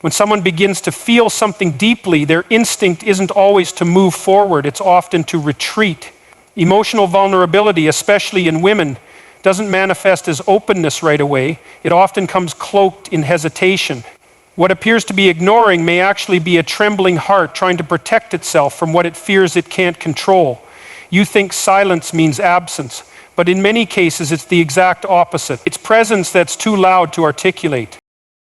When someone begins to feel something deeply, their instinct isn't always to move forward, it's often to retreat. Emotional vulnerability, especially in women, doesn't manifest as openness right away. It often comes cloaked in hesitation. What appears to be ignoring may actually be a trembling heart trying to protect itself from what it fears it can't control. You think silence means absence, but in many cases it's the exact opposite. It's presence that's too loud to articulate.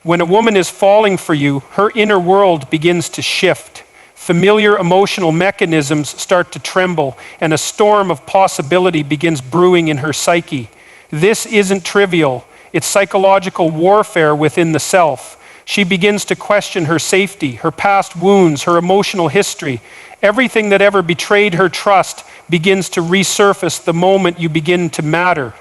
When a woman is falling for you, her inner world begins to shift. Familiar emotional mechanisms start to tremble, and a storm of possibility begins brewing in her psyche. This isn't trivial. It's psychological warfare within the self. She begins to question her safety, her past wounds, her emotional history. Everything that ever betrayed her trust begins to resurface the moment you begin to matter.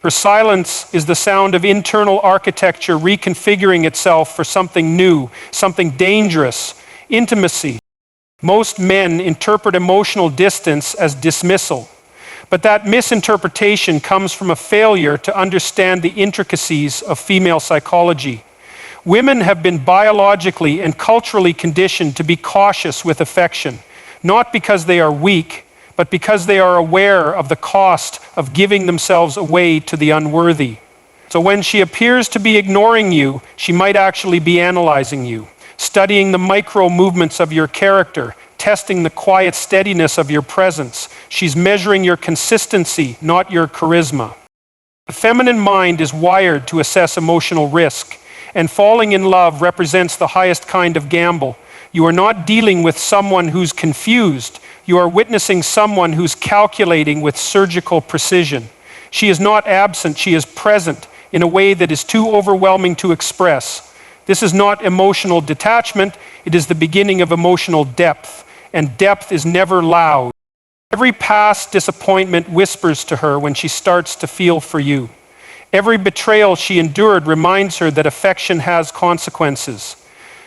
Her silence is the sound of internal architecture reconfiguring itself for something new, something dangerous, intimacy. Most men interpret emotional distance as dismissal, but that misinterpretation comes from a failure to understand the intricacies of female psychology. Women have been biologically and culturally conditioned to be cautious with affection, not because they are weak, but because they are aware of the cost of giving themselves away to the unworthy. So when she appears to be ignoring you, she might actually be analyzing you, studying the micro movements of your character, testing the quiet steadiness of your presence. She's measuring your consistency, not your charisma. The feminine mind is wired to assess emotional risk, and falling in love represents the highest kind of gamble. You are not dealing with someone who's confused. You are witnessing someone who's calculating with surgical precision. She is not absent, she is present in a way that is too overwhelming to express. This is not emotional detachment, it is the beginning of emotional depth, and depth is never loud. Every past disappointment whispers to her when she starts to feel for you. Every betrayal she endured reminds her that affection has consequences.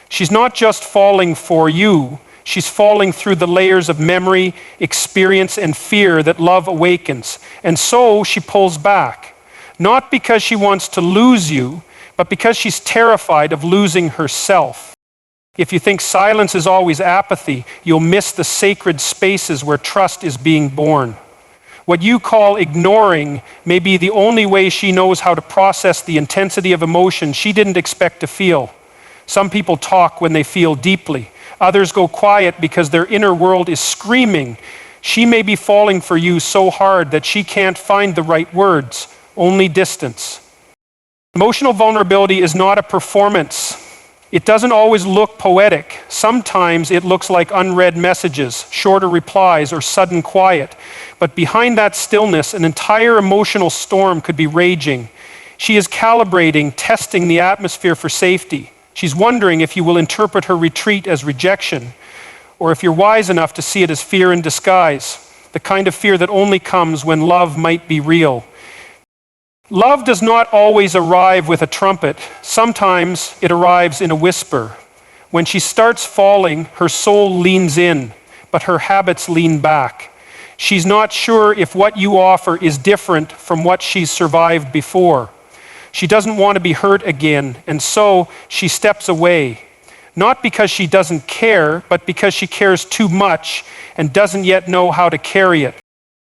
She's not just falling for you, she's falling through the layers of memory, experience, and fear that love awakens. And so she pulls back, not because she wants to lose you, but because she's terrified of losing herself. If you think silence is always apathy, you'll miss the sacred spaces where trust is being born. What you call ignoring may be the only way she knows how to process the intensity of emotion she didn't expect to feel. Some people talk when they feel deeply. Others go quiet because their inner world is screaming. She may be falling for you so hard that she can't find the right words, only distance. Emotional vulnerability is not a performance. It doesn't always look poetic. Sometimes it looks like unread messages, shorter replies, or sudden quiet. But behind that stillness, an entire emotional storm could be raging. She is calibrating, testing the atmosphere for safety. She's wondering if you will interpret her retreat as rejection, or if you're wise enough to see it as fear in disguise, the kind of fear that only comes when love might be real. Love does not always arrive with a trumpet. Sometimes it arrives in a whisper. When she starts falling, her soul leans in, but her habits lean back. She's not sure if what you offer is different from what she's survived before. She doesn't want to be hurt again, and so she steps away. Not because she doesn't care, but because she cares too much and doesn't yet know how to carry it.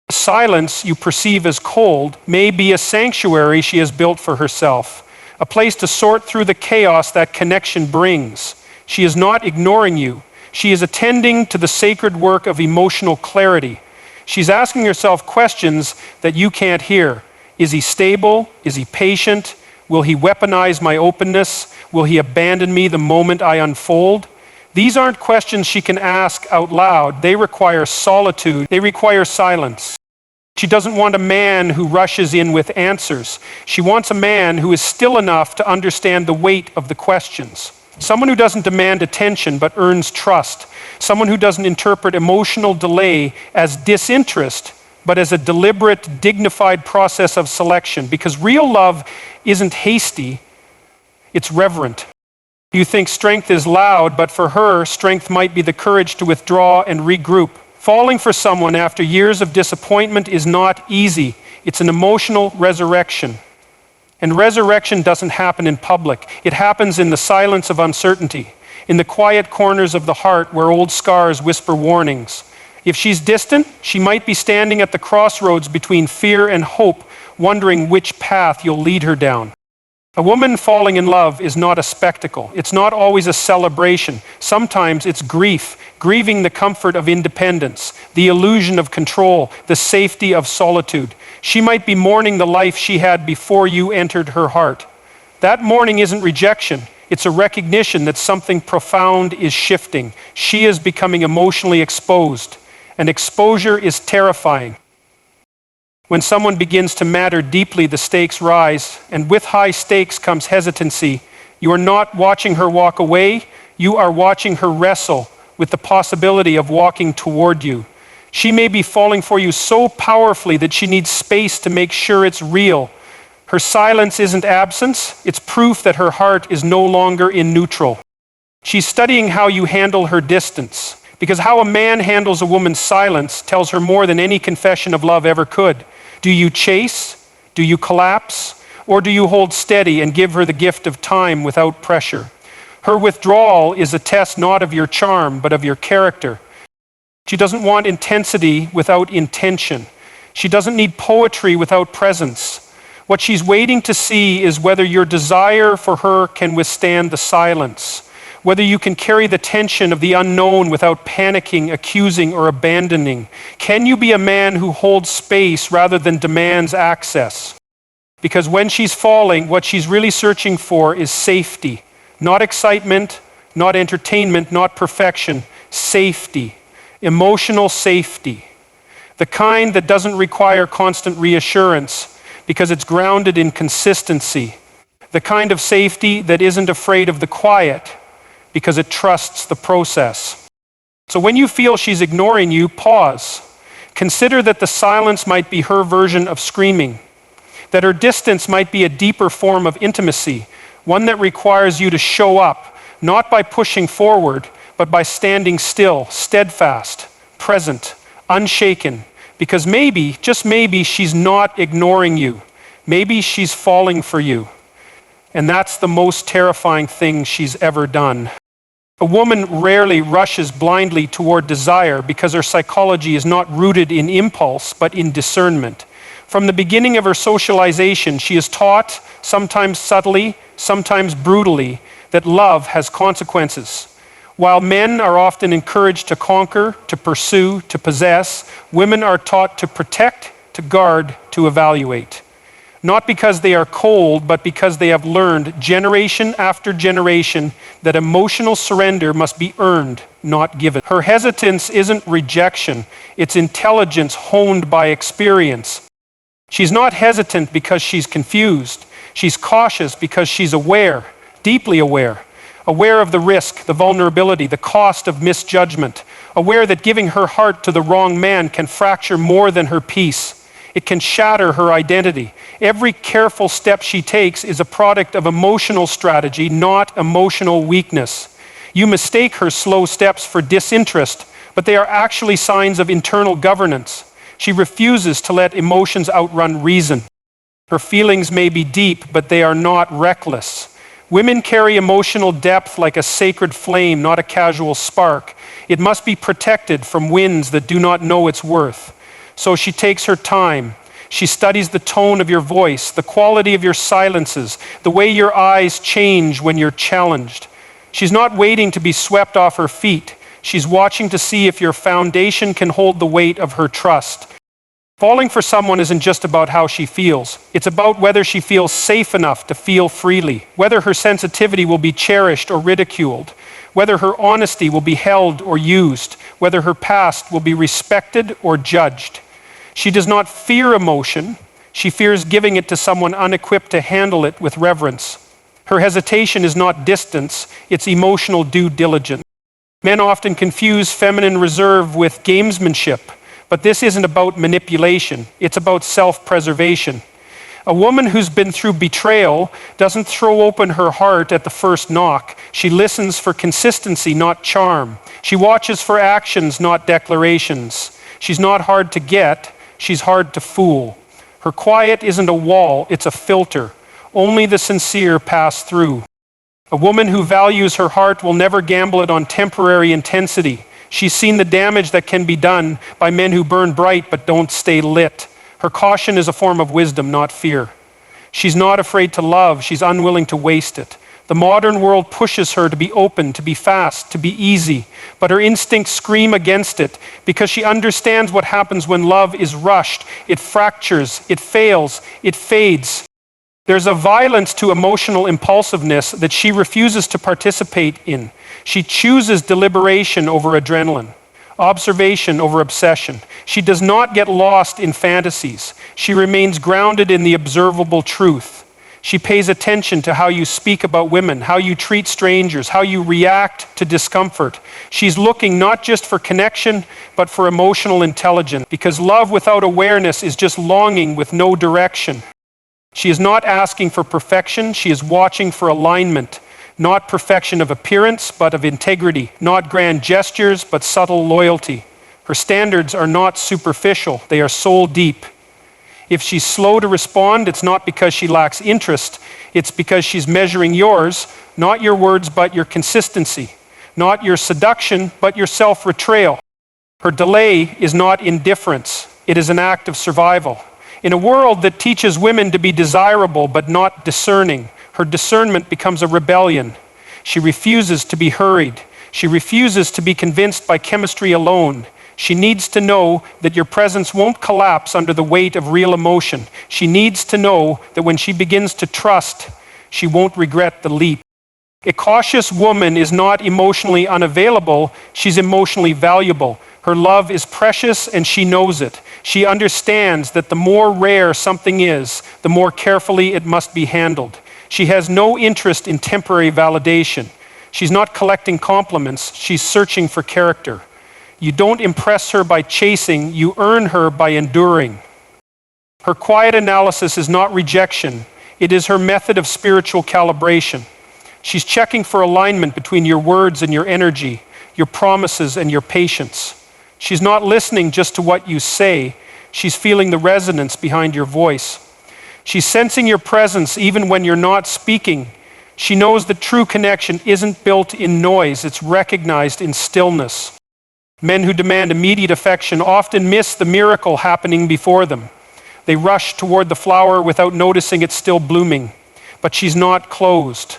The silence you perceive as cold may be a sanctuary she has built for herself, a place to sort through the chaos that connection brings. She is not ignoring you. She is attending to the sacred work of emotional clarity. She's asking herself questions that you can't hear. Is he stable? Is he patient? Will he weaponize my openness? Will he abandon me the moment I unfold? These aren't questions she can ask out loud. They require solitude. They require silence. She doesn't want a man who rushes in with answers. She wants a man who is still enough to understand the weight of the questions. Someone who doesn't demand attention but earns trust. Someone who doesn't interpret emotional delay as disinterest, but as a deliberate, dignified process of selection. Because real love isn't hasty, it's reverent. You think strength is loud, but for her, strength might be the courage to withdraw and regroup. Falling for someone after years of disappointment is not easy. It's an emotional resurrection. And resurrection doesn't happen in public. It happens in the silence of uncertainty, in the quiet corners of the heart where old scars whisper warnings. If she's distant, she might be standing at the crossroads between fear and hope, wondering which path you'll lead her down. A woman falling in love is not a spectacle. It's not always a celebration. Sometimes it's grief, grieving the comfort of independence, the illusion of control, the safety of solitude. She might be mourning the life she had before you entered her heart. That mourning isn't rejection. It's a recognition that something profound is shifting. She is becoming emotionally exposed, and exposure is terrifying. When someone begins to matter deeply, the stakes rise, and with high stakes comes hesitancy. You are not watching her walk away, you are watching her wrestle with the possibility of walking toward you. She may be falling for you so powerfully that she needs space to make sure it's real. Her silence isn't absence, it's proof that her heart is no longer in neutral. She's studying how you handle her distance, because how a man handles a woman's silence tells her more than any confession of love ever could. Do you chase? Do you collapse? Or do you hold steady and give her the gift of time without pressure? Her withdrawal is a test not of your charm, but of your character. She doesn't want intensity without intention. She doesn't need poetry without presence. What she's waiting to see is whether your desire for her can withstand the silence, whether you can carry the tension of the unknown without panicking, accusing, or abandoning. Can you be a man who holds space rather than demands access? Because when she's falling, what she's really searching for is safety. Not excitement, not entertainment, not perfection. Safety. Emotional safety. The kind that doesn't require constant reassurance because it's grounded in consistency. The kind of safety that isn't afraid of the quiet because it trusts the process. So when you feel she's ignoring you, pause. Consider that the silence might be her version of screaming, that her distance might be a deeper form of intimacy, one that requires you to show up, not by pushing forward, but by standing still, steadfast, present, unshaken, because maybe, just maybe, she's not ignoring you. Maybe she's falling for you. And that's the most terrifying thing she's ever done. A woman rarely rushes blindly toward desire because her psychology is not rooted in impulse, but in discernment. From the beginning of her socialization, she is taught, sometimes subtly, sometimes brutally, that love has consequences. While men are often encouraged to conquer, to pursue, to possess, women are taught to protect, to guard, to evaluate. Not because they are cold, but because they have learned generation after generation that emotional surrender must be earned, not given. Her hesitance isn't rejection, it's intelligence honed by experience. She's not hesitant because she's confused. She's cautious because she's aware, deeply aware. Aware of the risk, the vulnerability, the cost of misjudgment. Aware that giving her heart to the wrong man can fracture more than her peace. It can shatter her identity. Every careful step she takes is a product of emotional strategy, not emotional weakness. You mistake her slow steps for disinterest, but they are actually signs of internal governance. She refuses to let emotions outrun reason. Her feelings may be deep, but they are not reckless. Women carry emotional depth like a sacred flame, not a casual spark. It must be protected from winds that do not know its worth. So she takes her time. She studies the tone of your voice, the quality of your silences, the way your eyes change when you're challenged. She's not waiting to be swept off her feet. She's watching to see if your foundation can hold the weight of her trust. Falling for someone isn't just about how she feels. It's about whether she feels safe enough to feel freely, whether her sensitivity will be cherished or ridiculed, whether her honesty will be held or used, whether her past will be respected or judged. She does not fear emotion. She fears giving it to someone unequipped to handle it with reverence. Her hesitation is not distance, it's emotional due diligence. Men often confuse feminine reserve with gamesmanship, but this isn't about manipulation, it's about self-preservation. A woman who's been through betrayal doesn't throw open her heart at the first knock. She listens for consistency, not charm. She watches for actions, not declarations. She's not hard to get, she's hard to fool. Her quiet isn't a wall, it's a filter. Only the sincere pass through. A woman who values her heart will never gamble it on temporary intensity. She's seen the damage that can be done by men who burn bright but don't stay lit. Her caution is a form of wisdom, not fear. She's not afraid to love. She's unwilling to waste it. The modern world pushes her to be open, to be fast, to be easy, but her instincts scream against it because she understands what happens when love is rushed. It fractures, it fails, it fades. There's a violence to emotional impulsiveness that she refuses to participate in. She chooses deliberation over adrenaline, observation over obsession. She does not get lost in fantasies. She remains grounded in the observable truth. She pays attention to how you speak about women, how you treat strangers, how you react to discomfort. She's looking not just for connection, but for emotional intelligence, because love without awareness is just longing with no direction. She is not asking for perfection, she is watching for alignment. Not perfection of appearance, but of integrity. Not grand gestures, but subtle loyalty. Her standards are not superficial, they are soul deep. If she's slow to respond, it's not because she lacks interest, it's because she's measuring yours, not your words, but your consistency. Not your seduction, but your self-betrayal. Her delay is not indifference, it is an act of survival. In a world that teaches women to be desirable but not discerning, her discernment becomes a rebellion. She refuses to be hurried. She refuses to be convinced by chemistry alone. She needs to know that your presence won't collapse under the weight of real emotion. She needs to know that when she begins to trust, she won't regret the leap. A cautious woman is not emotionally unavailable, she's emotionally valuable. Her love is precious and she knows it. She understands that the more rare something is, the more carefully it must be handled. She has no interest in temporary validation. She's not collecting compliments, she's searching for character. You don't impress her by chasing, you earn her by enduring. Her quiet analysis is not rejection, it is her method of spiritual calibration. She's checking for alignment between your words and your energy, your promises and your patience. She's not listening just to what you say, she's feeling the resonance behind your voice. She's sensing your presence even when you're not speaking. She knows that true connection isn't built in noise, it's recognized in stillness. Men who demand immediate affection often miss the miracle happening before them. They rush toward the flower without noticing it's still blooming. But she's not closed.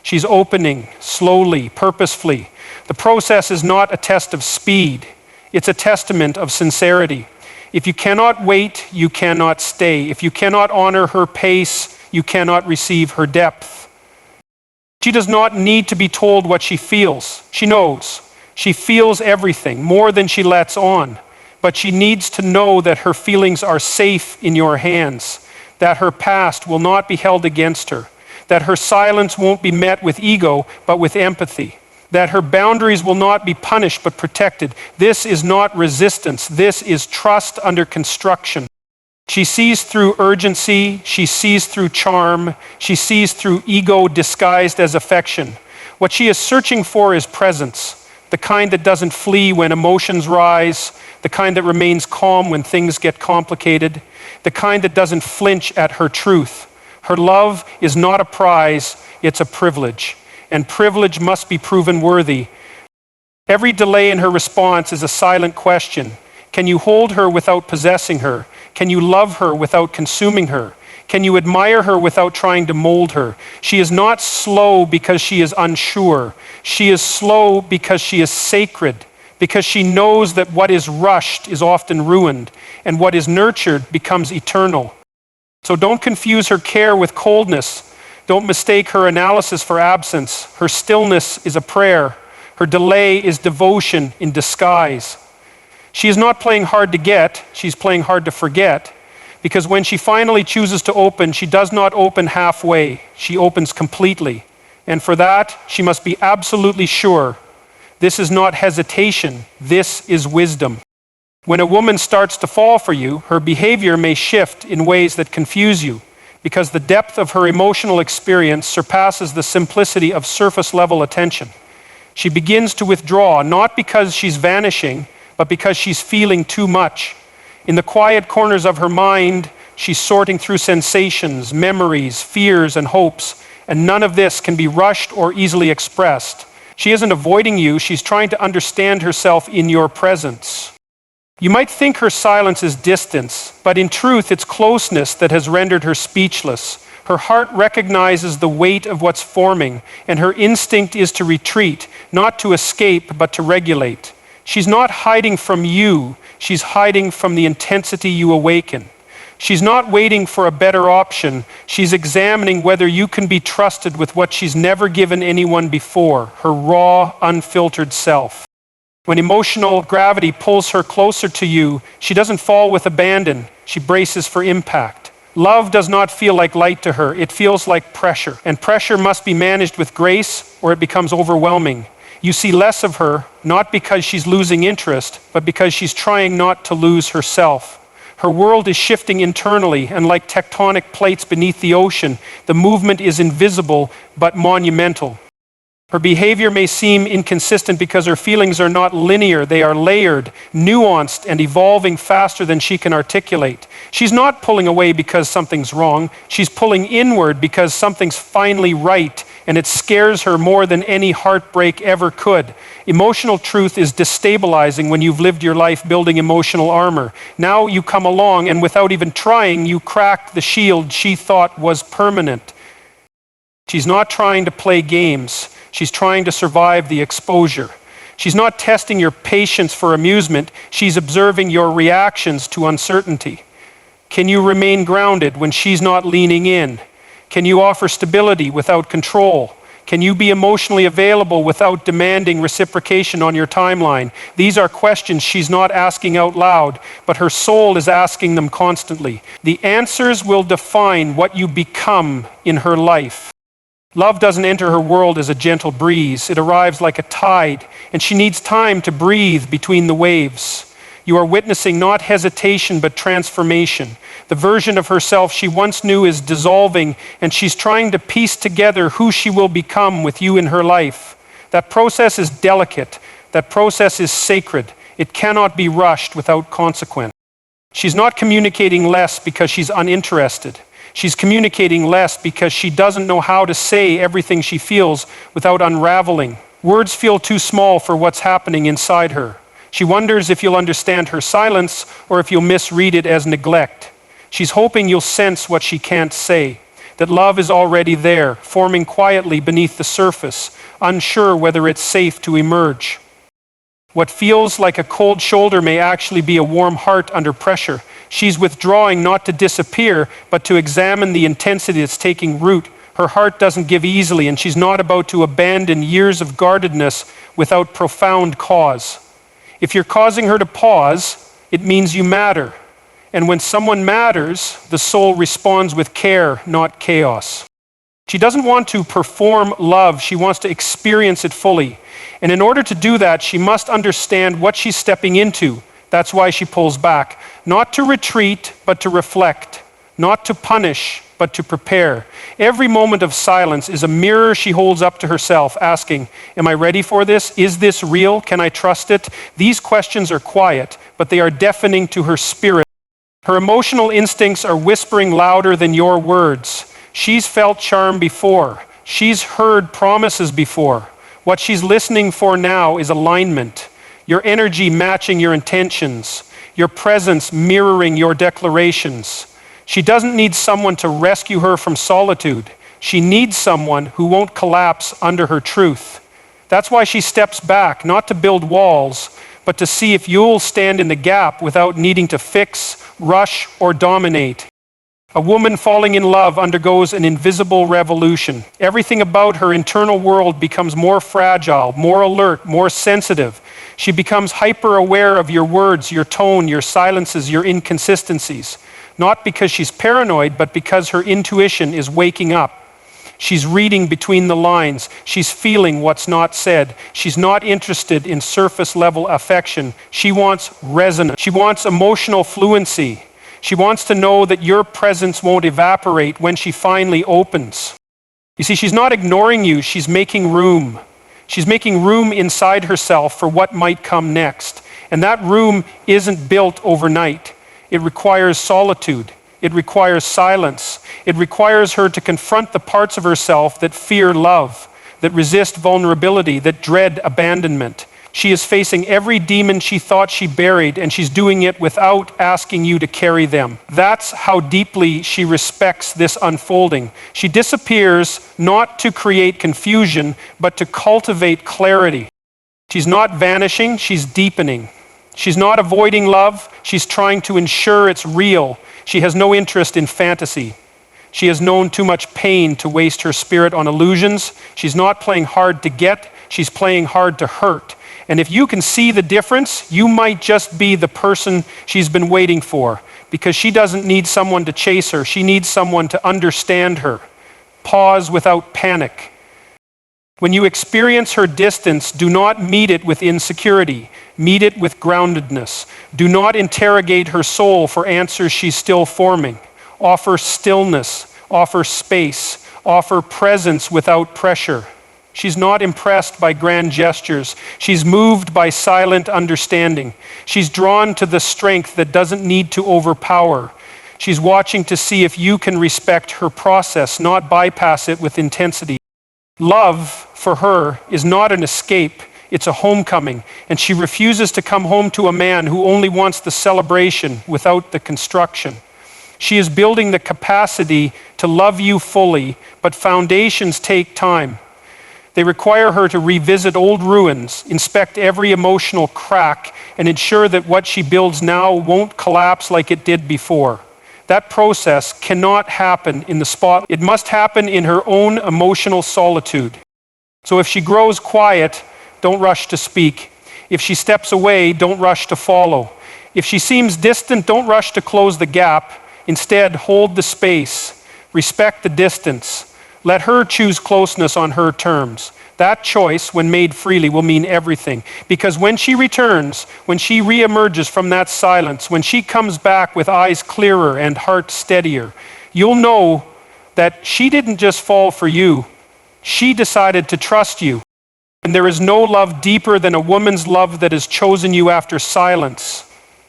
She's opening, slowly, purposefully. The process is not a test of speed. It's a testament of sincerity. If you cannot wait, you cannot stay. If you cannot honor her pace, you cannot receive her depth. She does not need to be told what she feels. She knows. She feels everything, more than she lets on. But she needs to know that her feelings are safe in your hands, that her past will not be held against her, that her silence won't be met with ego, but with empathy, that her boundaries will not be punished but protected. This is not resistance. This is trust under construction. She sees through urgency. She sees through charm. She sees through ego disguised as affection. What she is searching for is presence, the kind that doesn't flee when emotions rise, the kind that remains calm when things get complicated, the kind that doesn't flinch at her truth. Her love is not a prize, it's a privilege. And privilege must be proven worthy. Every delay in her response is a silent question. Can you hold her without possessing her? Can you love her without consuming her? Can you admire her without trying to mold her? She is not slow because she is unsure. She is slow because she is sacred, because she knows that what is rushed is often ruined, and what is nurtured becomes eternal. So don't confuse her care with coldness. Don't mistake her analysis for absence. Her stillness is a prayer. Her delay is devotion in disguise. She is not playing hard to get, she's playing hard to forget, because when she finally chooses to open, she does not open halfway, she opens completely. And for that, she must be absolutely sure. This is not hesitation, this is wisdom. When a woman starts to fall for you, her behavior may shift in ways that confuse you, because the depth of her emotional experience surpasses the simplicity of surface-level attention. She begins to withdraw, not because she's vanishing, but because she's feeling too much. In the quiet corners of her mind, She's sorting through sensations, memories, fears, and hopes, and none of this can be rushed or easily expressed. She isn't avoiding you, she's trying to understand herself in your presence. You might think her silence is distance, but in truth it's closeness that has rendered her speechless. Her heart recognizes the weight of what's forming, and her instinct is to retreat, not to escape, but to regulate. She's not hiding from you, she's hiding from the intensity you awaken. She's not waiting for a better option, she's examining whether you can be trusted with what she's never given anyone before, her raw, unfiltered self. When emotional gravity pulls her closer to you, she doesn't fall with abandon, she braces for impact. Love does not feel like light to her, it feels like pressure. And pressure must be managed with grace or it becomes overwhelming. You see less of her, not because she's losing interest, but because she's trying not to lose herself. Her world is shifting internally, and like tectonic plates beneath the ocean, the movement is invisible but monumental. Her behavior may seem inconsistent because her feelings are not linear, they are layered, nuanced, and evolving faster than she can articulate. She's not pulling away because something's wrong, she's pulling inward because something's finally right, and it scares her more than any heartbreak ever could. Emotional truth is destabilizing when you've lived your life building emotional armor. Now you come along, and without even trying, you crack the shield she thought was permanent. She's not trying to play games. She's trying to survive the exposure. She's not testing your patience for amusement. She's observing your reactions to uncertainty. Can you remain grounded when she's not leaning in? Can you offer stability without control? Can you be emotionally available without demanding reciprocation on your timeline? These are questions she's not asking out loud, but her soul is asking them constantly. The answers will define what you become in her life. Love doesn't enter her world as a gentle breeze. It arrives like a tide, and she needs time to breathe between the waves. You are witnessing not hesitation, but transformation. The version of herself she once knew is dissolving, and she's trying to piece together who she will become with you in her life. That process is delicate. That process is sacred. It cannot be rushed without consequence. She's not communicating less because she's uninterested. She's communicating less because she doesn't know how to say everything she feels without unraveling. Words feel too small for what's happening inside her. She wonders if you'll understand her silence or if you'll misread it as neglect. She's hoping you'll sense what she can't say, that love is already there, forming quietly beneath the surface, unsure whether it's safe to emerge. What feels like a cold shoulder may actually be a warm heart under pressure. She's withdrawing not to disappear, but to examine the intensity that's taking root. Her heart doesn't give easily, and she's not about to abandon years of guardedness without profound cause. If you're causing her to pause, it means you matter. And when someone matters, the soul responds with care, not chaos. She doesn't want to perform love, she wants to experience it fully. And in order to do that, she must understand what she's stepping into. That's why she pulls back. Not to retreat, but to reflect. Not to punish, but to prepare. Every moment of silence is a mirror she holds up to herself, asking, am I ready for this? Is this real? Can I trust it? These questions are quiet, but they are deafening to her spirit. Her emotional instincts are whispering louder than your words. She's felt charm before. She's heard promises before. What she's listening for now is alignment. Your energy matching your intentions. Your presence mirroring your declarations. She doesn't need someone to rescue her from solitude. She needs someone who won't collapse under her truth. That's why she steps back, not to build walls, but to see if you'll stand in the gap without needing to fix, rush, or dominate. A woman falling in love undergoes an invisible revolution. Everything about her internal world becomes more fragile, more alert, more sensitive. She becomes hyper-aware of your words, your tone, your silences, your inconsistencies. Not because she's paranoid, but because her intuition is waking up. She's reading between the lines. She's feeling what's not said. She's not interested in surface-level affection. She wants resonance. She wants emotional fluency. She wants to know that your presence won't evaporate when she finally opens. You see, she's not ignoring you, she's making room. She's making room inside herself for what might come next. And that room isn't built overnight. It requires solitude. It requires silence. It requires her to confront the parts of herself that fear love, that resist vulnerability, that dread abandonment. She is facing every demon she thought she buried, and she's doing it without asking you to carry them. That's how deeply she respects this unfolding. She disappears not to create confusion, but to cultivate clarity. She's not vanishing, she's deepening. She's not avoiding love, she's trying to ensure it's real. She has no interest in fantasy. She has known too much pain to waste her spirit on illusions. She's not playing hard to get, she's playing hard to hurt. And if you can see the difference, you might just be the person she's been waiting for, because she doesn't need someone to chase her, she needs someone to understand her. Pause without panic. When you experience her distance, do not meet it with insecurity. Meet it with groundedness. Do not interrogate her soul for answers she's still forming. Offer stillness, offer space, offer presence without pressure. She's not impressed by grand gestures. She's moved by silent understanding. She's drawn to the strength that doesn't need to overpower. She's watching to see if you can respect her process, not bypass it with intensity. Love, for her, is not an escape, it's a homecoming, and she refuses to come home to a man who only wants the celebration without the construction. She is building the capacity to love you fully, but foundations take time. They require her to revisit old ruins, inspect every emotional crack, and ensure that what she builds now won't collapse like it did before. That process cannot happen in the spot. It must happen in her own emotional solitude. So if she grows quiet, don't rush to speak. If she steps away, don't rush to follow. If she seems distant, don't rush to close the gap. Instead, hold the space. Respect the distance. Let her choose closeness on her terms. That choice, when made freely, will mean everything. Because when she returns, when she reemerges from that silence, when she comes back with eyes clearer and heart steadier, you'll know that she didn't just fall for you. She decided to trust you. And there is no love deeper than a woman's love that has chosen you after silence,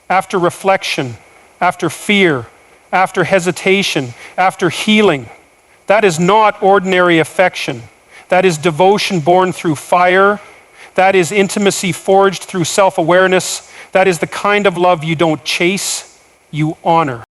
after reflection, after fear, after hesitation, after healing. That is not ordinary affection. That is devotion born through fire. That is intimacy forged through self-awareness. That is the kind of love you don't chase, you honor.